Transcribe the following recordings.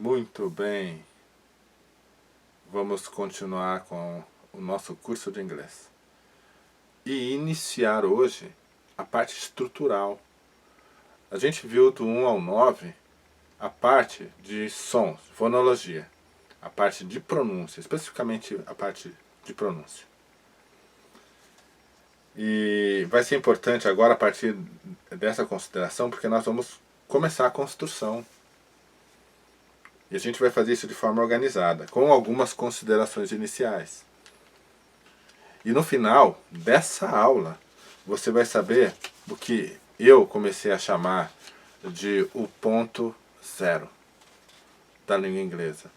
Muito bem, vamos continuar com o nosso curso de inglês e iniciar hoje a parte estrutural. A gente viu do 1 ao 9 a parte de sons, fonologia, a parte de pronúncia, especificamente a parte de pronúncia. E vai ser importante agora a partir dessa consideração, porque nós vamos começar a construção. E a gente vai fazer isso de forma organizada, com algumas considerações iniciais. E no final dessa aula, você vai saber o que eu comecei a chamar de o ponto zero da língua inglesa.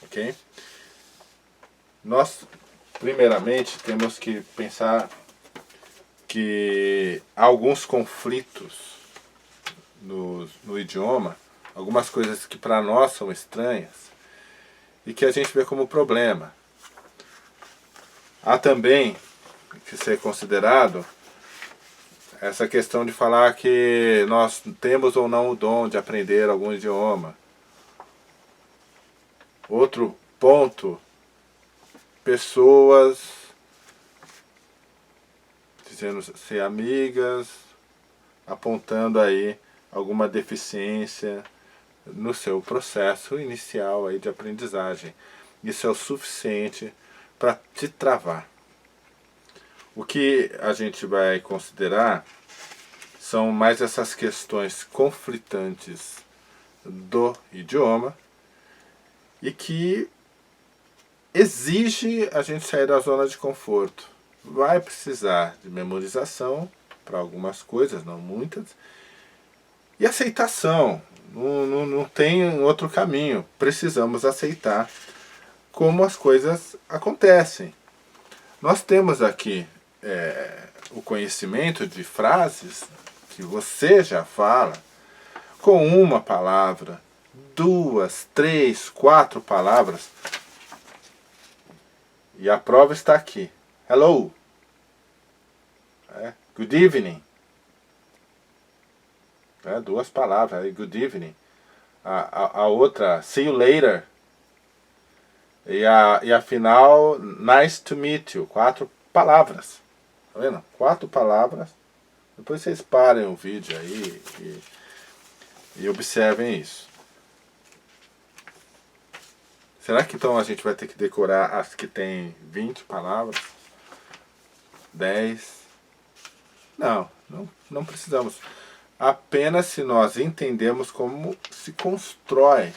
Ok? Nós, primeiramente, temos que pensar que há alguns conflitos no idioma, algumas coisas que para nós são estranhas e que a gente vê como problema. Há também que ser considerado essa questão de falar que nós temos ou não o dom de aprender algum idioma. Outro ponto, pessoas dizendo ser amigas, apontando aí alguma deficiência no seu processo inicial aí de aprendizagem. Isso é o suficiente para te travar. O que a gente vai considerar são mais essas questões conflitantes do idioma e que exige a gente sair da zona de conforto. Vai precisar de memorização para algumas coisas, não muitas, e aceitação. Não tem outro caminho. Precisamos aceitar como as coisas acontecem. Nós temos aqui o conhecimento de frases que você já fala com uma palavra, 2, 3, 4 palavras. E a prova está aqui. Hello. Good evening. 2 palavras. Good evening. A outra, see you later. E a final, nice to meet you. 4 palavras. Tá vendo? 4 palavras. Depois vocês parem o vídeo aí e observem isso. Será que então a gente vai ter que decorar as que tem 20 palavras? 10? Não precisamos. Apenas se nós entendemos como se constrói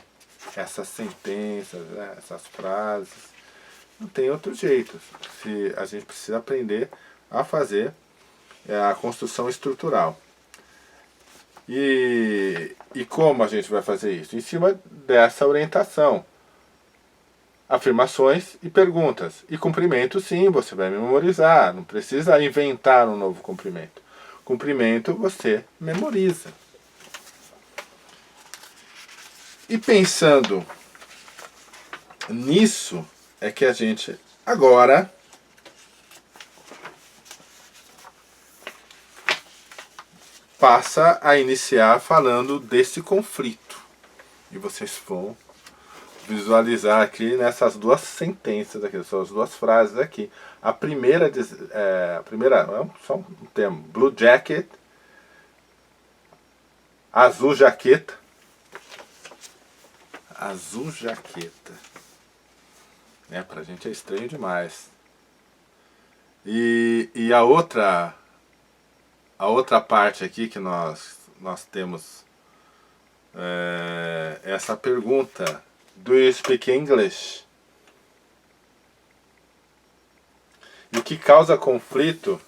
essas sentenças, né, essas frases. Não tem outro jeito. A gente precisa aprender a fazer a construção estrutural. E como a gente vai fazer isso? Em cima dessa orientação. Afirmações e perguntas. E cumprimento, sim, você vai memorizar. Não precisa inventar um novo cumprimento. Cumprimento você memoriza. E pensando nisso, é que a gente agora passa a iniciar falando desse conflito. E vocês vão visualizar aqui nessas 2 sentenças aqui, essas 2 frases aqui. A primeira não é só um termo, blue jacket, azul jaqueta. Azul jaqueta. Pra gente é estranho demais. E a outra parte aqui que nós temos essa pergunta: do you speak English? E o que causa conflito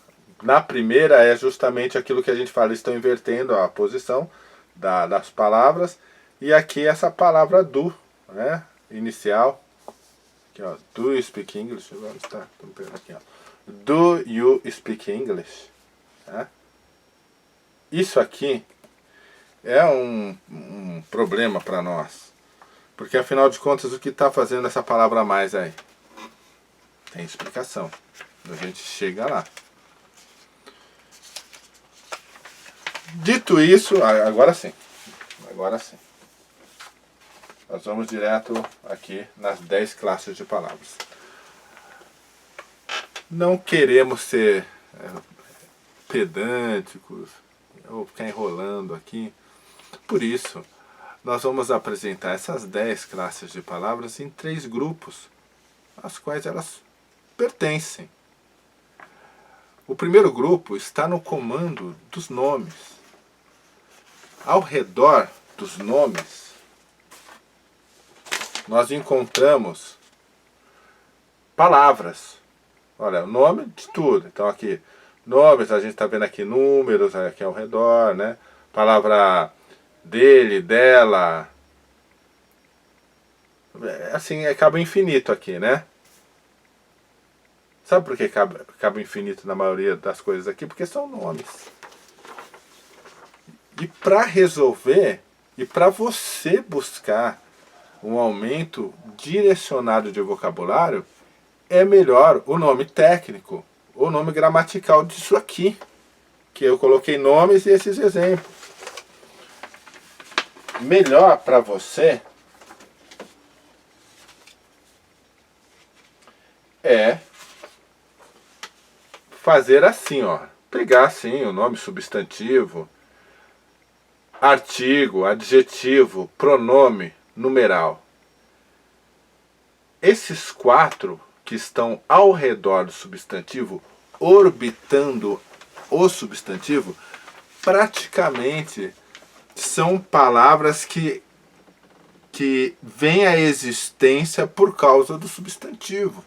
na primeira é justamente aquilo que a gente fala, estão invertendo a posição das palavras. E aqui essa palavra do, né, inicial. Aqui, ó, do you speak English? Onde está? Aqui, ó. Do you speak English? Isso aqui é um problema para nós. Porque afinal de contas, o que está fazendo essa palavra a mais aí? Tem explicação. A gente chega lá. Dito isso, agora sim. Agora sim. Nós vamos direto aqui nas 10 classes de palavras. Não queremos ser pedânticos ou ficar enrolando aqui. Por isso, nós vamos apresentar essas 10 classes de palavras em 3 grupos, às quais elas pertencem. O primeiro grupo está no comando dos nomes. Ao redor dos nomes, nós encontramos palavras. Olha, o nome de tudo. Então aqui, nomes, a gente está vendo aqui números aqui ao redor, né? Palavra dele, dela. Assim, acaba infinito aqui, né? Sabe por que acaba infinito na maioria das coisas aqui? Porque são nomes. E para resolver, e para você buscar um aumento direcionado de vocabulário, é melhor o nome técnico, o nome gramatical disso aqui, que eu coloquei nomes e esses exemplos. Melhor para você é fazer assim, ó, pegar assim o nome substantivo, artigo, adjetivo, pronome, numeral. Esses 4 que estão ao redor do substantivo, orbitando o substantivo, praticamente são palavras que vêm à existência por causa do substantivo.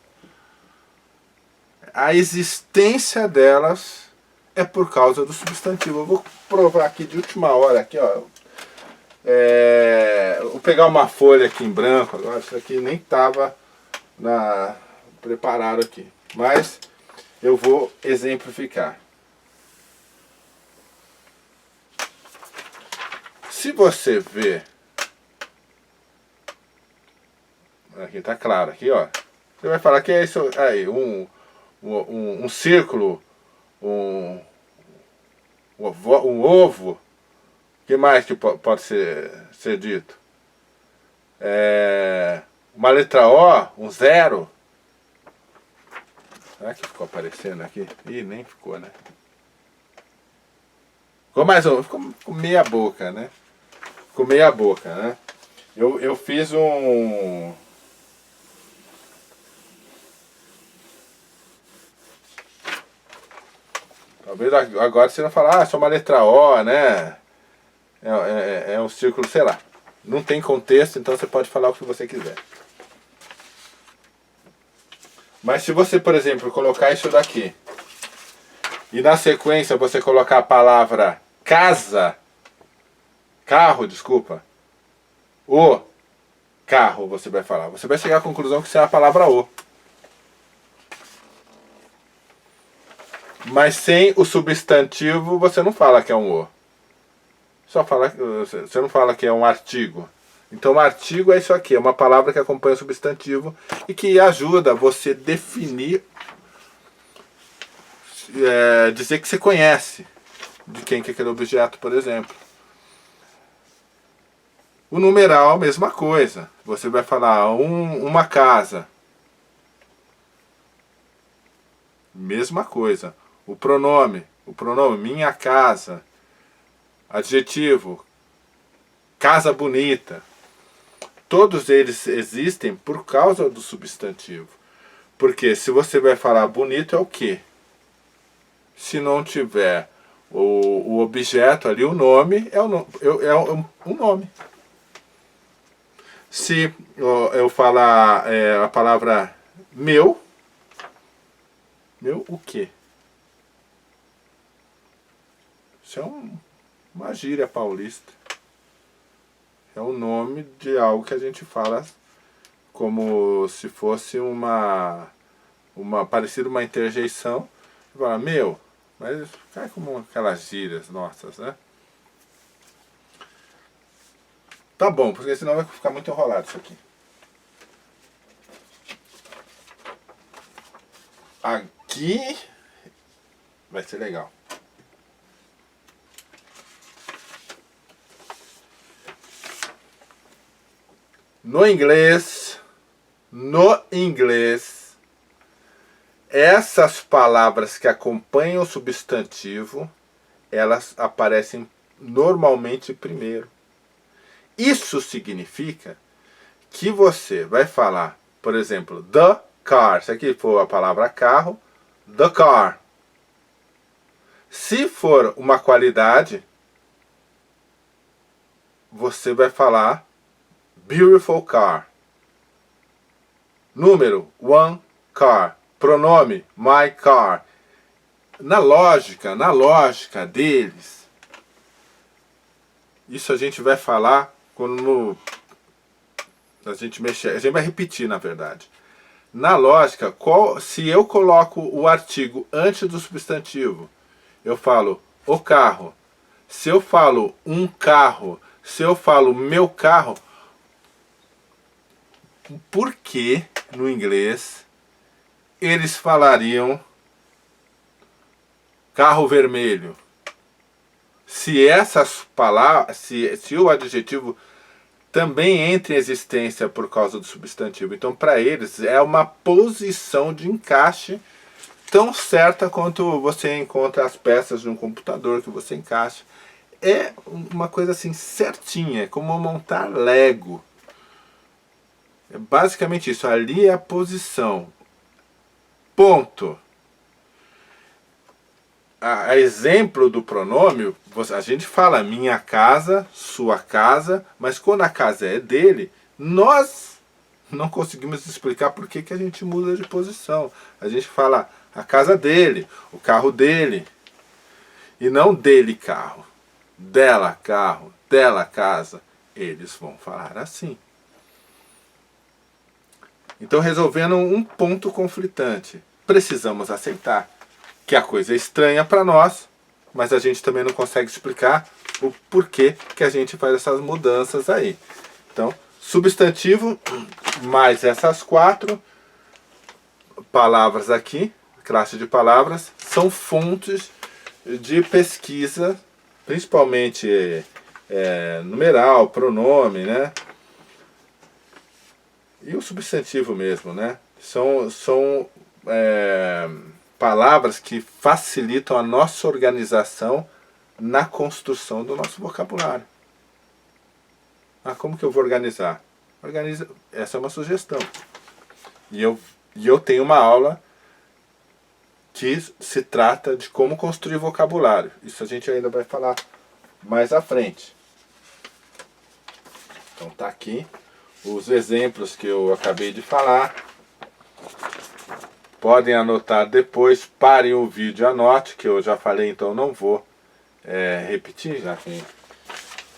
A existência delas é por causa do substantivo. Eu vou provar aqui de última hora, aqui, ó. Vou pegar uma folha aqui em branco agora, isso aqui nem estava preparado aqui, mas eu vou exemplificar. Se você ver, aqui tá claro, aqui ó, você vai falar que é isso aí, um círculo, um ovo. O que mais que pode ser dito? Uma letra O, um 0. Será que ficou aparecendo aqui? Ih, nem ficou, né? Ficou mais um, ficou com meia boca, né? Ficou meia boca, né? Eu fiz um... Talvez agora você não falar, só uma letra O, né? É um círculo, sei lá. Não tem contexto, então você pode falar o que você quiser. Mas se você, por exemplo, colocar isso daqui, e na sequência você colocar a palavra carro, desculpa, o carro, você vai falar. Você vai chegar à conclusão que isso é a palavra o. Mas sem o substantivo você não fala que é um o. Você não fala que é um artigo. Então um artigo é isso aqui, é uma palavra que acompanha o substantivo e que ajuda você definir, dizer que você conhece de quem que é aquele objeto, por exemplo. O numeral, mesma coisa. Você vai falar uma casa. Mesma coisa. O pronome minha casa. Adjetivo, casa bonita. Todos eles existem por causa do substantivo. Porque se você vai falar bonito é o quê? Se não tiver o objeto ali, o nome é um nome. Se eu falar a palavra meu o quê? Isso é uma gíria paulista. É o nome de algo que a gente fala como se fosse parecida uma interjeição. Você fala, meu, mas cai como aquelas gírias nossas, né? Tá bom, porque senão vai ficar muito enrolado isso aqui. Aqui vai ser legal. no inglês, essas palavras que acompanham o substantivo, elas aparecem normalmente primeiro. Isso significa que você vai falar, por exemplo, the car. Se aqui for a palavra carro, the car. Se for uma qualidade, você vai falar beautiful car. Número, one car. Pronome, my car. Na lógica deles, isso a gente vai falar quando a gente mexer. A gente vai repetir, na verdade. Na lógica, se eu coloco o artigo antes do substantivo, eu falo o carro. Se eu falo um carro, se eu falo meu carro, por que no inglês eles falariam carro vermelho? Se essas palavras, se o adjetivo também entra em existência por causa do substantivo. Então, para eles, é uma posição de encaixe tão certa quanto você encontra as peças de um computador que você encaixa. É uma coisa assim certinha, é como montar Lego. É basicamente isso. Ali é a posição. Ponto. A exemplo do pronome, a gente fala minha casa, sua casa, mas quando a casa é dele, nós não conseguimos explicar por que a gente muda de posição. A gente fala a casa dele, o carro dele, e não dele carro, dela carro, dela casa. Eles vão falar assim. Então, resolvendo um ponto conflitante, precisamos aceitar que a coisa é estranha para nós, mas a gente também não consegue explicar o porquê que a gente faz essas mudanças aí. Então, substantivo mais essas 4 palavras aqui, classe de palavras, são fontes de pesquisa, principalmente numeral, pronome, né? E o substantivo mesmo, né? São palavras que facilitam a nossa organização na construção do nosso vocabulário. Ah, como que eu vou organizar? Essa é uma sugestão. E eu tenho uma aula que se trata de como construir vocabulário. Isso a gente ainda vai falar mais à frente. Então tá aqui os exemplos que eu acabei de falar. Podem anotar depois, parem o vídeo e anote, que eu já falei, então não vou repetir, já que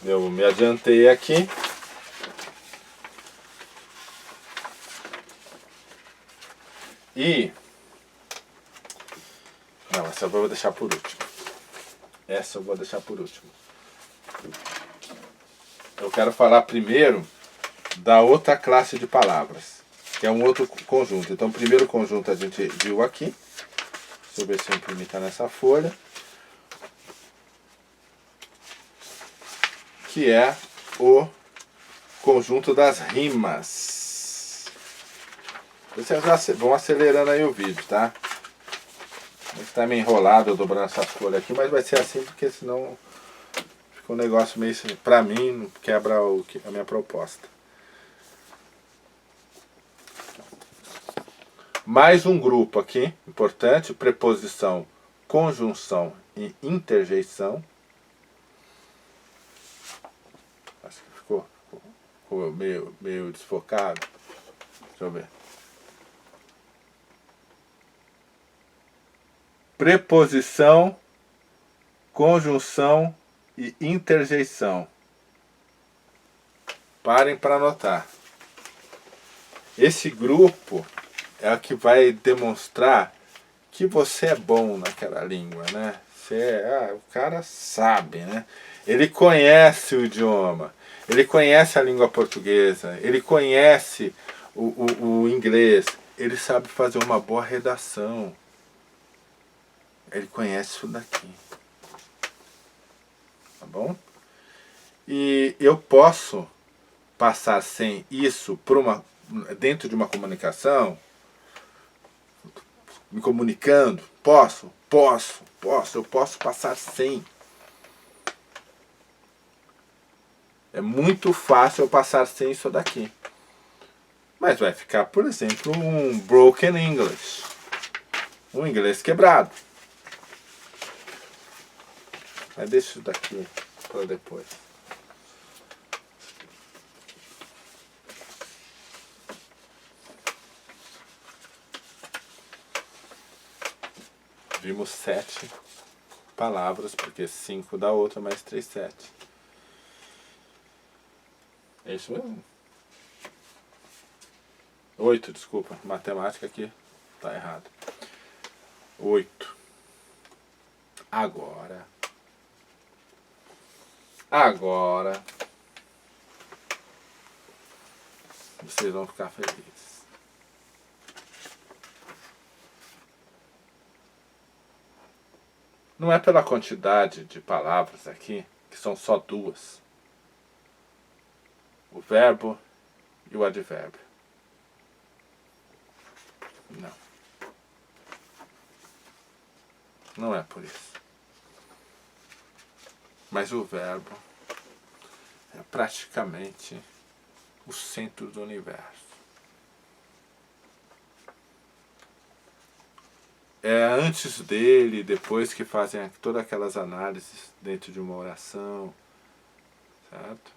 eu me adiantei aqui. E... não, essa eu vou deixar por último. Eu quero falar primeiro da outra classe de palavras, que é um outro conjunto. Então, o primeiro conjunto a gente viu aqui. Deixa eu ver se eu imprimir, tá nessa folha. Que é o conjunto das rimas. Vocês já vão acelerando aí o vídeo, tá? Está meio enrolado eu dobrando essa folha aqui, mas vai ser assim porque senão fica um negócio meio, pra mim, quebra a minha proposta. Mais um grupo aqui, importante, preposição, conjunção e interjeição. Acho que ficou meio desfocado. Deixa eu ver. Preposição, conjunção e interjeição. Parem para anotar. Esse grupo é o que vai demonstrar que você é bom naquela língua, né? O cara sabe, né? Ele conhece o idioma, ele conhece a língua portuguesa, ele conhece o inglês, ele sabe fazer uma boa redação. Ele conhece isso daqui. Tá bom? E eu posso passar sem isso dentro de uma comunicação, me comunicando, eu posso passar sem. É muito fácil eu passar sem isso daqui. Mas vai ficar, por exemplo, um broken English. Um inglês quebrado. Mas deixa isso daqui para depois. Vimos 7 palavras, porque 5 dá outra, mais 3, 7. É isso mesmo? 8, desculpa. Matemática aqui tá errado. 8. Agora. Vocês vão ficar felizes. Não é pela quantidade de palavras aqui, que são só 2. O verbo e o advérbio. Não. Não é por isso. Mas o verbo é praticamente o centro do universo. É antes dele, depois que fazem todas aquelas análises dentro de uma oração, certo?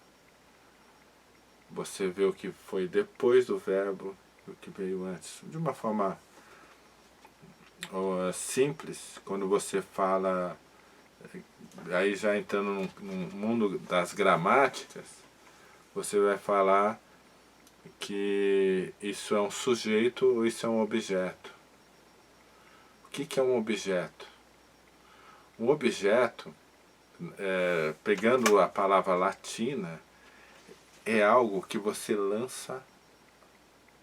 Você vê o que foi depois do verbo e o que veio antes. De uma forma simples, quando você fala, aí já entrando no mundo das gramáticas, você vai falar que isso é um sujeito ou isso é um objeto. O que é um objeto? Um objeto, pegando a palavra latina, é algo que você lança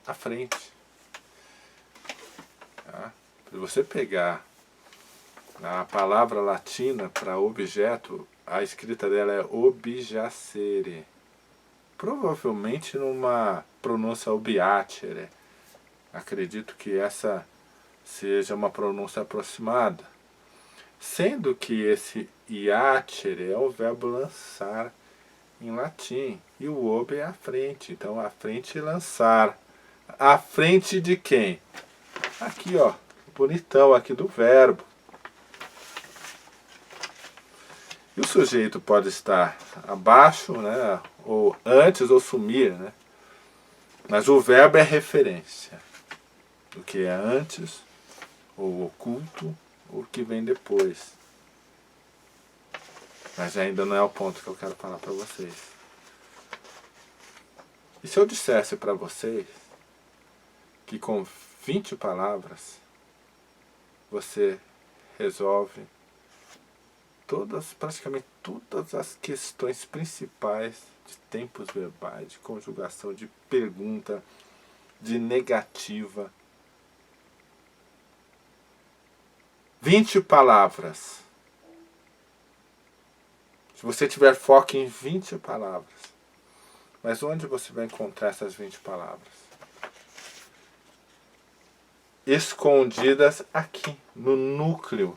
à frente. Tá? Se você pegar a palavra latina para objeto, a escrita dela é objacere. Provavelmente numa pronúncia obiacere. Acredito que essa seja uma pronúncia aproximada. Sendo que esse iacere é o verbo lançar em latim. E o ob é a frente. Então, a frente e lançar. A frente de quem? Aqui, ó. Bonitão aqui do verbo. E o sujeito pode estar abaixo, né? Ou antes, ou sumir, né? Mas o verbo é referência. O que é antes, ou oculto, ou o que vem depois. Mas ainda não é o ponto que eu quero falar para vocês. E se eu dissesse para vocês que com 20 palavras você resolve praticamente todas as questões principais de tempos verbais, de conjugação, de pergunta, de negativa. 20 palavras. Se você tiver foco em 20 palavras. Mas onde você vai encontrar essas 20 palavras? Escondidas aqui, no núcleo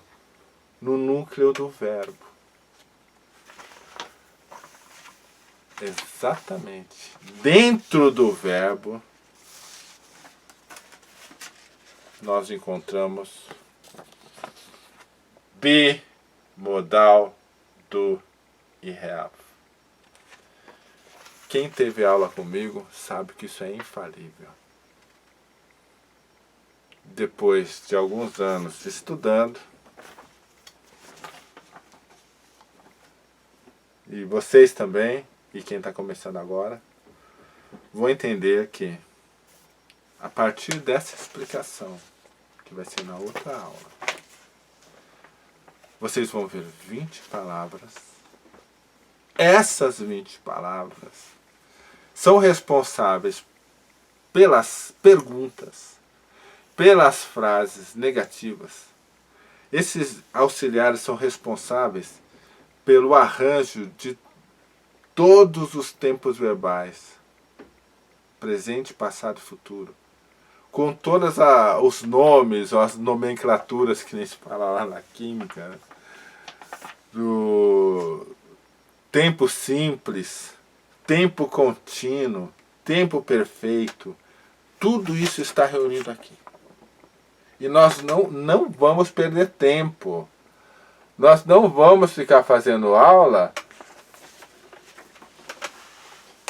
do verbo. Exatamente. Dentro do verbo, nós encontramos be, modal, do e have. Quem teve aula comigo sabe que isso é infalível. Depois de alguns anos estudando, e vocês também, e quem está começando agora, vão entender que, a partir dessa explicação, que vai ser na outra aula, vocês vão ver 20 palavras. Essas 20 palavras são responsáveis pelas perguntas, pelas frases negativas. Esses auxiliares são responsáveis pelo arranjo de todos os tempos verbais. presente, passado e futuro. Com todos os nomes, as nomenclaturas que nem se fala lá na química, né? Do tempo simples, tempo contínuo, tempo perfeito. Tudo isso está reunido aqui. E nós não vamos perder tempo. Nós não vamos ficar fazendo aula.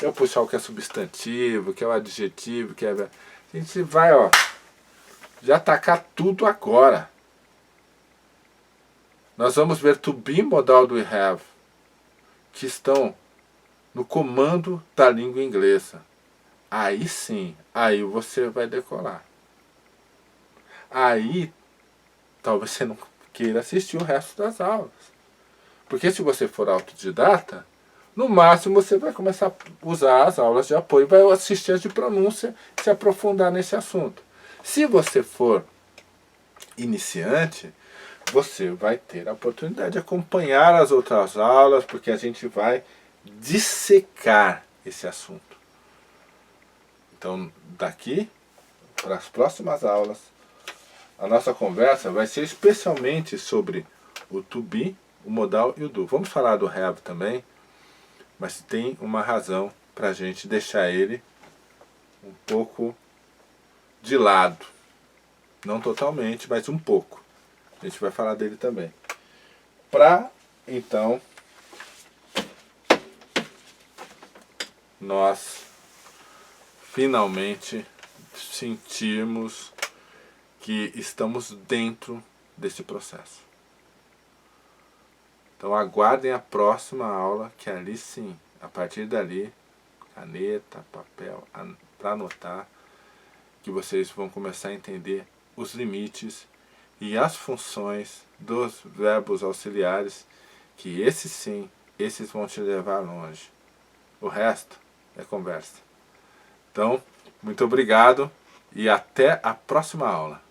Eu puxar o que é substantivo, o que é o adjetivo, que é... A gente vai, ó, já tacar tudo agora. Nós vamos ver to be, modal do we have, que estão no comando da língua inglesa. Aí sim, aí você vai decolar. Aí, talvez você não queira assistir o resto das aulas. Porque se você for autodidata, no máximo você vai começar a usar as aulas de apoio, vai assistir as de pronúncia e se aprofundar nesse assunto. Se você for iniciante, você vai ter a oportunidade de acompanhar as outras aulas, porque a gente vai dissecar esse assunto. Então, daqui para as próximas aulas, a nossa conversa vai ser especialmente sobre o to be, o modal e o do. Vamos falar do have também, mas tem uma razão para a gente deixar ele um pouco de lado. Não totalmente, mas um pouco. A gente vai falar dele também. Para, então, nós finalmente sentirmos que estamos dentro desse processo. Então aguardem a próxima aula, que ali sim, a partir dali, caneta, papel, para anotar, que vocês vão começar a entender os limites e as funções dos verbos auxiliares, que esses sim, esses vão te levar longe. O resto é conversa. Então, muito obrigado e até a próxima aula.